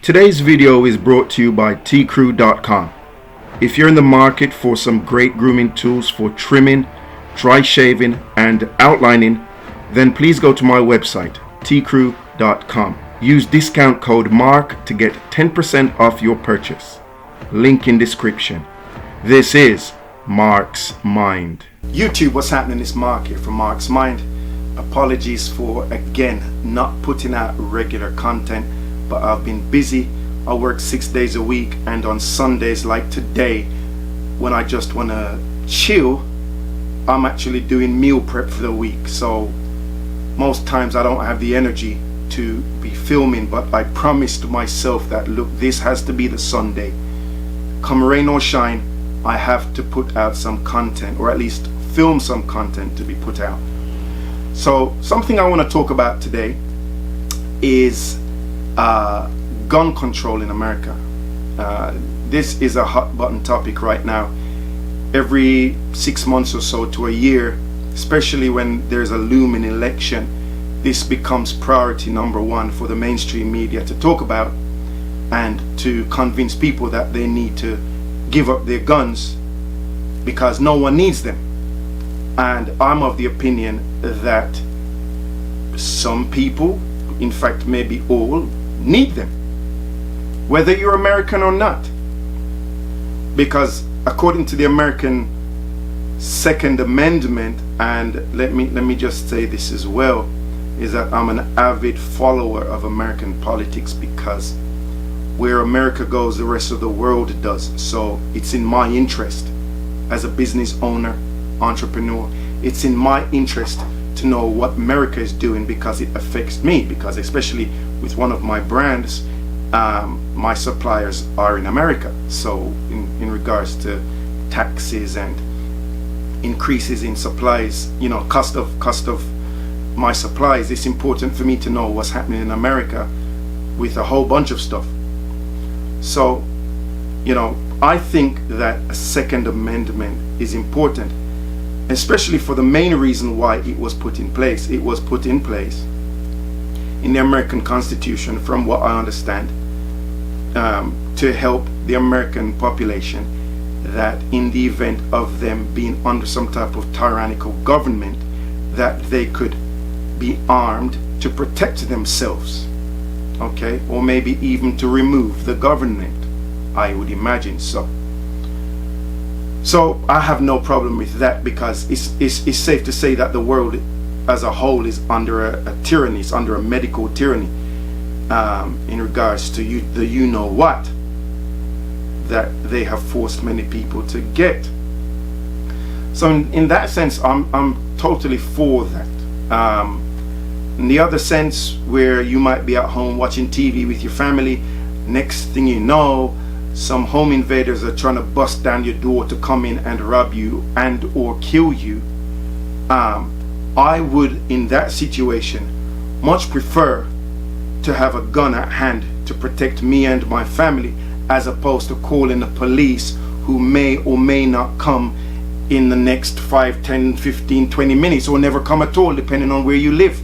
Today's video is brought to you by tcrew.com. If you're in the market for some great grooming tools for trimming, dry shaving, and outlining, then please go to my website, tcrew.com. Use discount code MARK to get 10% off your purchase. Link in description. This is Mark's Mind. YouTube, what's happening? It's Mark here from Mark's Mind. Apologies for, again, not putting out regular content, but I've been busy. I work 6 days a week, and on Sundays like today, when I just want to chill, I'm actually doing meal prep for the week. So most times I don't have the energy to be filming, but I promised myself that, look, this has to be the Sunday. Come rain or shine, I have to put out some content, or at least film some content to be put out. So something I want to talk about today is gun control in America. This is a hot button topic right now. Every 6 months or so to a year, especially when there's a looming election, this becomes priority number one for the mainstream media to talk about and to convince people that they need to give up their guns because no one needs them. And I'm of the opinion that some people, in fact maybe all, need them, whether you're American or not, because according to the American Second Amendment, and let me just say this as well, is that I'm an avid follower of American politics, because where America goes, the rest of the world does. So it's in my interest as a business owner, entrepreneur, it's in my interest to know what America is doing, because it affects me, because especially with one of my brands, my suppliers are in America. So in regards to taxes and increases in supplies, you know, cost of my supplies, it's important for me to know what's happening in America with a whole bunch of stuff. So, you know, I think that a Second Amendment is important, especially for the main reason why it was put in place. It was put in place in the American Constitution, from what I understand, to help the American population, that in the event of them being under some type of tyrannical government, that they could be armed to protect themselves, okay, or maybe even to remove the government, I would imagine. So I have no problem with that, because it's safe to say that the world as a whole is under a tyranny, it's under a medical tyranny, in regards to the you know what that they have forced many people to get. So in that sense, I'm totally for that. In the other sense, where you might be at home watching TV with your family, next thing you know, some home invaders are trying to bust down your door to come in and rob you and or kill you. I would, in that situation, much prefer to have a gun at hand to protect me and my family, as opposed to calling the police, who may or may not come in the next 5, 10, 15, 20 minutes, or never come at all, depending on where you live.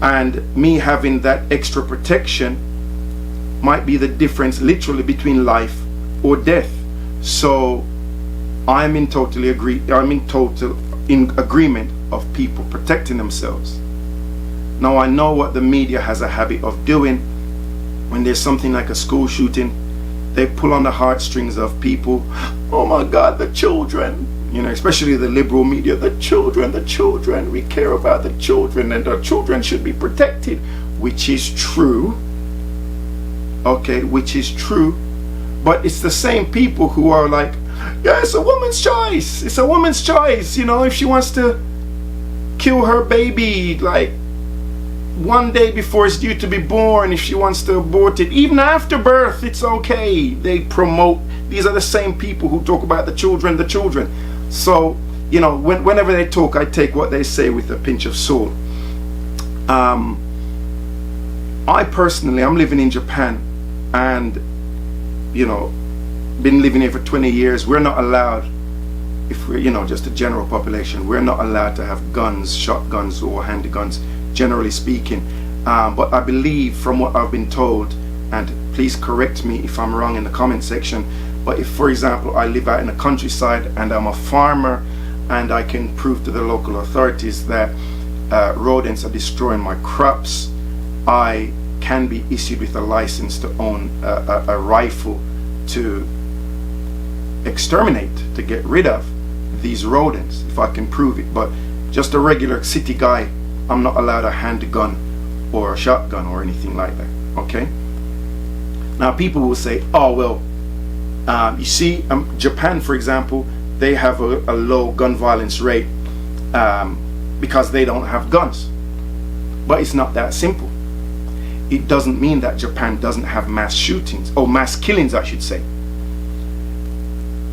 And me having that extra protection might be the difference, literally, between life or death. So I'm in total agreement of people protecting themselves. Now, I know what the media has a habit of doing. When there's something like a school shooting, they pull on the heartstrings of people. Oh my God, the children, you know, especially the liberal media, the children, we care about the children, and the children should be protected, which is true. Okay, which is true, but it's the same people who are like, yeah, it's a woman's choice. It's a woman's choice. You know, if she wants to kill her baby, like, one day before it's due to be born, if she wants to abort it, even after birth, it's okay. They promote, these are the same people who talk about the children. So, you know, whenever they talk, I take what they say with a pinch of salt. I personally, I'm living in Japan, and, you know, been living here for 20 years. We're not allowed, if we're, you know, just a general population, we're not allowed to have guns, shotguns or handguns, generally speaking. But I believe, from what I've been told, and please correct me if I'm wrong in the comment section, but if, for example, I live out in the countryside and I'm a farmer and I can prove to the local authorities that rodents are destroying my crops, I can be issued with a license to own a rifle to exterminate, to get rid of these rodents, if I can prove it. But just a regular city guy, I'm not allowed a handgun or a shotgun or anything like that. Okay, now people will say, oh well, you see, Japan, for example, they have a low gun violence rate because they don't have guns. But it's not that simple. It doesn't mean that Japan doesn't have mass shootings, or mass killings I should say.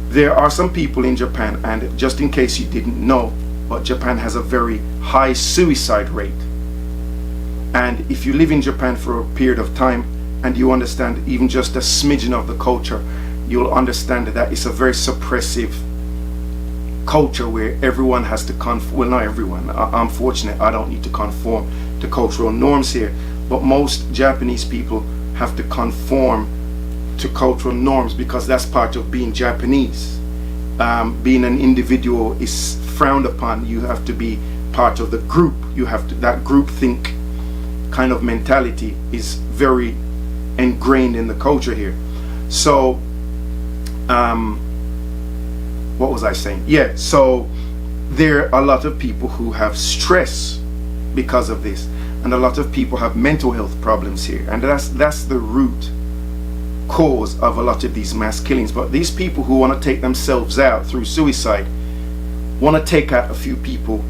There are some people in Japan, and just in case you didn't know, but Japan has a very high suicide rate. And if you live in Japan for a period of time and you understand even just a smidgen of the culture, you'll understand that it's a very suppressive culture where everyone has to conform. Well, not everyone. I'm fortunate I don't need to conform to cultural norms here, but most Japanese people have to conform to cultural norms because that's part of being Japanese. Being an individual is frowned upon. You have to be part of the group. You have to, that group think kind of mentality is very ingrained in the culture here. So what was I saying? Yeah, so there are a lot of people who have stress because of this, and a lot of people have mental health problems here, and that's the root cause of a lot of these mass killings. But these people who want to take themselves out through suicide want to take out a few people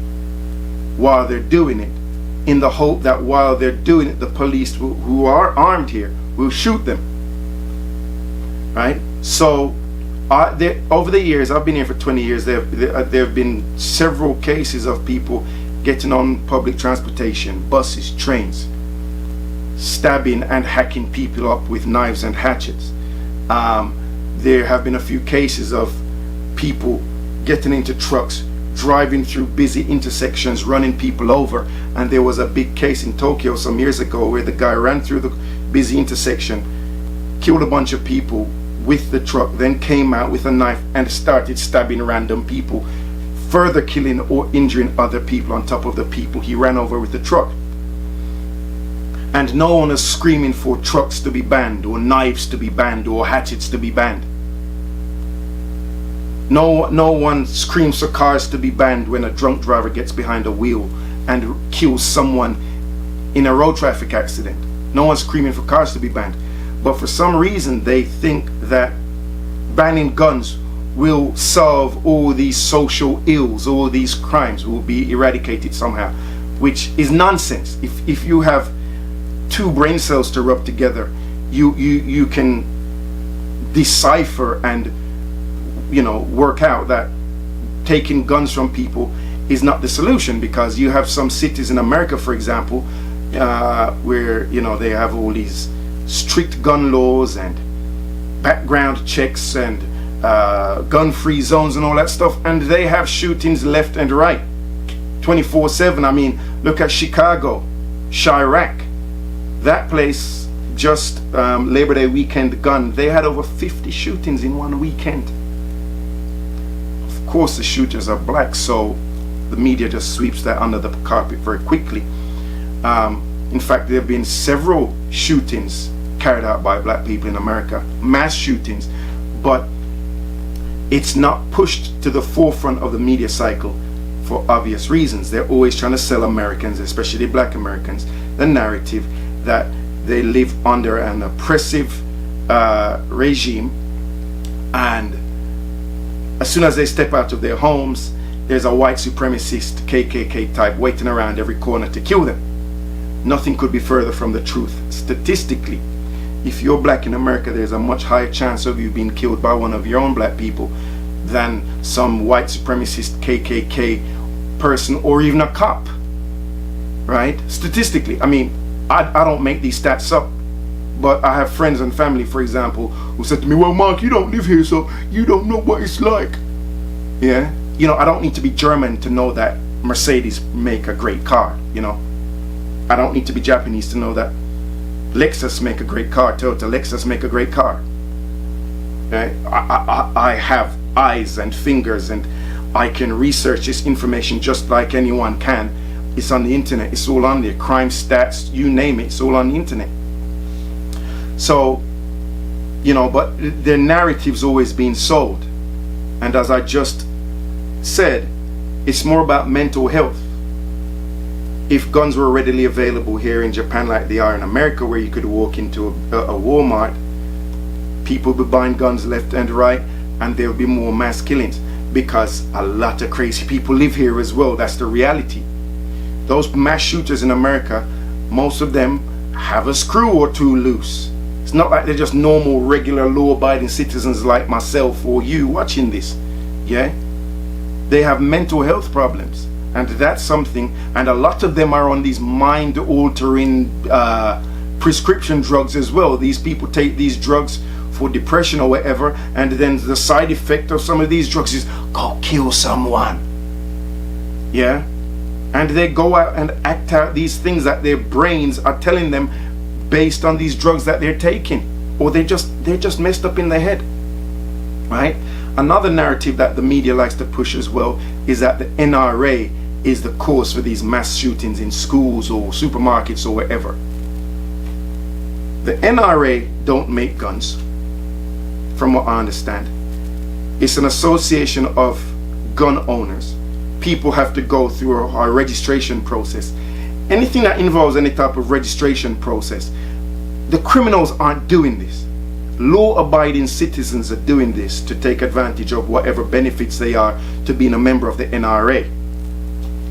while they're doing it, in the hope that while they're doing it, the police who are armed here will shoot them, right? So over the years, I've been here for 20 years, there have been several cases of people getting on public transportation, buses, trains, stabbing and hacking people up with knives and hatchets. There have been a few cases of people getting into trucks, driving through busy intersections, running people over. And there was a big case in Tokyo some years ago where the guy ran through the busy intersection, killed a bunch of people with the truck, then came out with a knife and started stabbing random people, further killing or injuring other people on top of the people he ran over with the truck. And no one is screaming for trucks to be banned, or knives to be banned, or hatchets to be banned. No one screams for cars to be banned when a drunk driver gets behind a wheel and kills someone in a road traffic accident. No one's screaming for cars to be banned. But for some reason they think that banning guns will solve all these social ills, all these crimes will be eradicated somehow, which is nonsense. If you have two brain cells to rub together, you can decipher and work out that taking guns from people is not the solution, because you have some cities in America, for example, where they have all these strict gun laws and background checks and gun-free zones and all that stuff, and they have shootings left and right 24/7. I mean, look at Chicago, Chirac. That place, just Labor Day weekend gone, they had over 50 shootings in one weekend. Of course the shooters are black, so the media just sweeps that under the carpet very quickly. In fact, there have been several shootings carried out by black people in America, mass shootings, but it's not pushed to the forefront of the media cycle for obvious reasons. They're always trying to sell Americans, especially black Americans, the narrative that they live under an oppressive regime, and as soon as they step out of their homes, there's a white supremacist KKK type waiting around every corner to kill them. Nothing could be further from the truth. Statistically, if you're black in America, there's a much higher chance of you being killed by one of your own black people than some white supremacist KKK person or even a cop, right? Statistically. I mean, I don't make these stats up, but I have friends and family, for example, who said to me, well, Mark, you don't live here, so you don't know what it's like. Yeah, I don't need to be German to know that Mercedes make a great car. I don't need to be Japanese to know that Lexus make a great car, Toyota Lexus make a great car. Okay? I have eyes and fingers, and I can research this information just like anyone can. It's on the internet, it's all on there. Crime stats, you name it, it's all on the internet. So, you know, but their narrative's always been sold. And as I just said, it's more about mental health. If guns were readily available here in Japan like they are in America, where you could walk into a Walmart, people would be buying guns left and right, and there would be more mass killings, because a lot of crazy people live here as well. That's the reality. Those mass shooters in America, most of them have a screw or two loose. It's not like they're just normal, regular, law-abiding citizens like myself or you watching this. Yeah? They have mental health problems, and that's something. And a lot of them are on these mind-altering prescription drugs as well. These people take these drugs for depression or whatever, and then the side effect of some of these drugs is go kill someone. Yeah? And they go out and act out these things that their brains are telling them based on these drugs that they're taking, or they're just messed up in their head, right? Another narrative that the media likes to push as well is that the NRA is the cause for these mass shootings in schools or supermarkets or wherever. The NRA don't make guns, from what I understand. It's an association of gun owners. People have to go through a registration process. Anything that involves any type of registration process, the criminals aren't doing this. Law-abiding citizens are doing this to take advantage of whatever benefits they are to being a member of the NRA.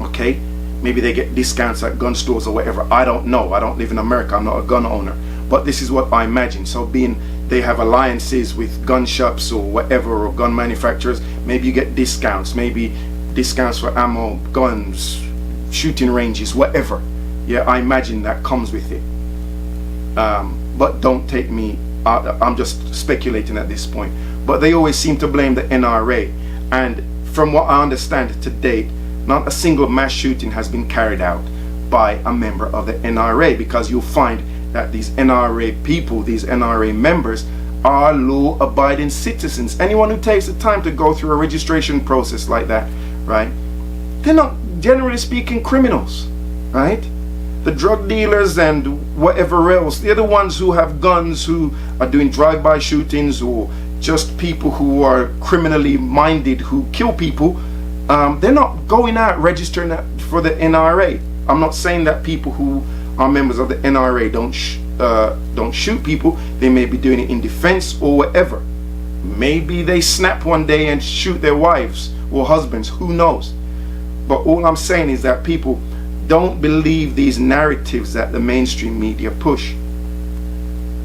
Okay? Maybe they get discounts at gun stores or whatever. I don't know. I don't live in America. I'm not a gun owner. But this is what I imagine. So they have alliances with gun shops or whatever, or gun manufacturers. Maybe you get discounts. Maybe discounts for ammo, guns, shooting ranges, whatever. Yeah, I imagine that comes with it. But don't take me, I'm just speculating at this point. But they always seem to blame the NRA. And from what I understand to date, not a single mass shooting has been carried out by a member of the NRA, because you'll find that these NRA people, these NRA members, are law-abiding citizens. Anyone who takes the time to go through a registration process like that, right? They're not, generally speaking, criminals, right? The drug dealers and whatever else, they're the ones who have guns, who are doing drive-by shootings, or just people who are criminally minded, who kill people. They're not going out registering for the NRA. I'm not saying that people who are members of the NRA don't shoot people. They may be doing it in defense or whatever. Maybe they snap one day and shoot their wives or husbands, who knows? But all I'm saying is that people don't believe these narratives that the mainstream media push.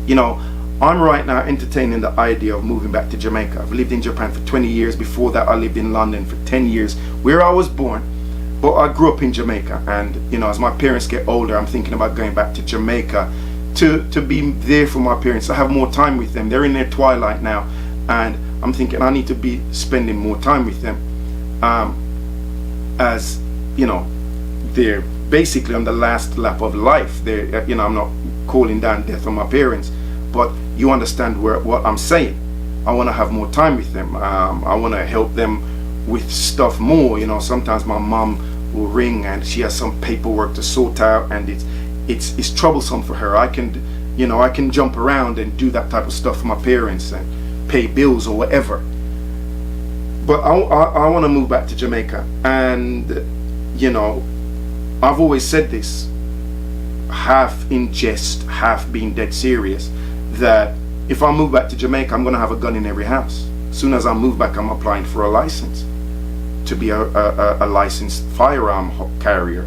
You know, I'm right now entertaining the idea of moving back to Jamaica. I've lived in Japan for 20 years. Before that, I lived in London for 10 years, where I was born. But I grew up in Jamaica, and you know, as my parents get older, I'm thinking about going back to Jamaica to be there for my parents, to have more time with them. They're in their twilight now, and I'm thinking I need to be spending more time with them. As you know, they're basically on the last lap of life. They're, you know, I'm not calling down death on my parents, but you understand what I'm saying. I want to have more time with them. I want to help them with stuff more. You know, sometimes my mom will ring and she has some paperwork to sort out, and it's troublesome for her. I can jump around and do that type of stuff for my parents and pay bills or whatever. But I want to move back to Jamaica, and you know, I've always said this, half in jest, half being dead serious, that if I move back to Jamaica, I'm going to have a gun in every house. As soon as I move back, I'm applying for a license to be a licensed firearm carrier.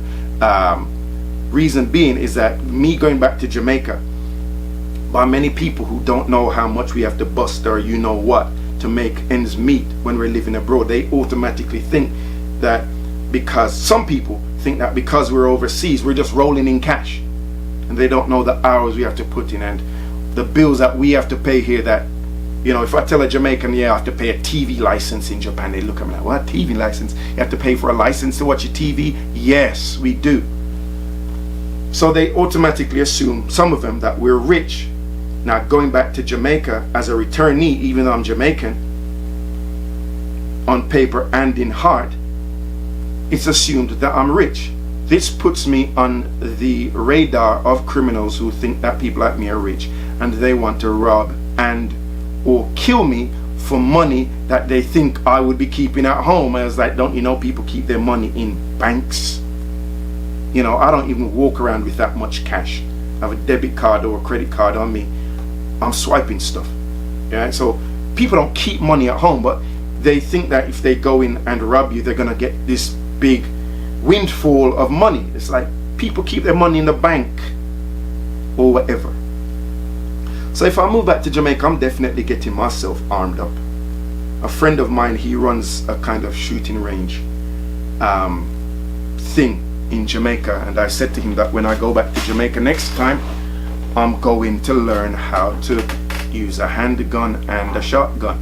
Reason being is that me going back to Jamaica, by many people who don't know how much we have to bust or you know what to make ends meet when we're living abroad, they automatically think that, because some people think that because we're overseas, we're just rolling in cash, and they don't know the hours we have to put in and the bills that we have to pay here. That, you know, if I tell a Jamaican, yeah, I have to pay a TV license in Japan, they look at me like, what, TV license? You have to pay for a license to watch your TV? Yes, we do. So they automatically assume, some of them, that we're rich. Now, going back to Jamaica as a returnee, even though I'm Jamaican, on paper and in heart, it's assumed that I'm rich. This puts me on the radar of criminals who think that people like me are rich and they want to rob and or kill me for money that they think I would be keeping at home. I was like, don't you know people keep their money in banks? You know, I don't even walk around with that much cash. I have a debit card or a credit card on me. I'm swiping stuff. Yeah, so people don't keep money at home, but they think that if they go in and rob you, they're gonna get this big windfall of money. It's like people keep their money in the bank or whatever. So if I move back to Jamaica, I'm definitely getting myself armed up. A friend of mine, he runs a kind of shooting range thing in Jamaica, and I said to him that when I go back to Jamaica next time, I'm going to learn how to use a handgun and a shotgun,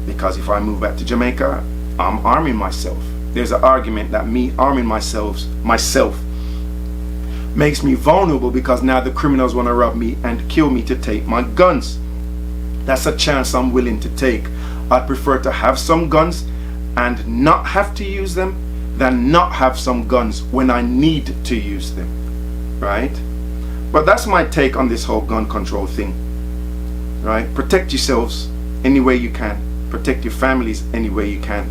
because if I move back to Jamaica, I'm arming myself. There's an argument that me arming myself makes me vulnerable, because now the criminals want to rob me and kill me to take my guns. That's a chance I'm willing to take. I'd prefer to have some guns and not have to use them than not have some guns when I need to use them, right? But that's my take on this whole gun control thing, right? Protect yourselves any way you can. Protect your families any way you can.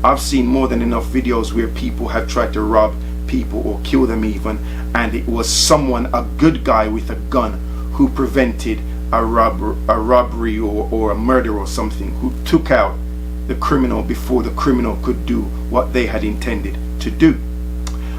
I've seen more than enough videos where people have tried to rob people or kill them even, and it was someone, a good guy with a gun, who prevented a robbery or a murder or something, who took out the criminal before the criminal could do what they had intended to do.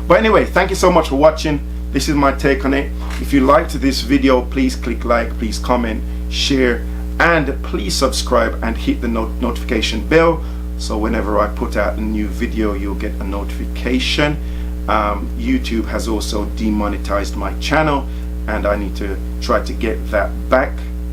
But anyway, thank you so much for watching. This is my take on it. If you liked this video, please click like, please comment, share, and please subscribe and hit the notification bell, so whenever I put out a new video, you'll get a notification. YouTube has also demonetized my channel, and I need to try to get that back,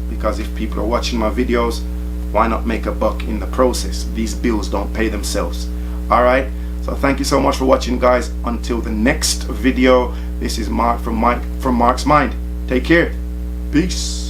because if people are watching my videos, why not make a buck in the process? These bills don't pay themselves. Alright, so thank you so much for watching, guys. Until the next video, this is Mark from Mark's Mind. Take care. Peace.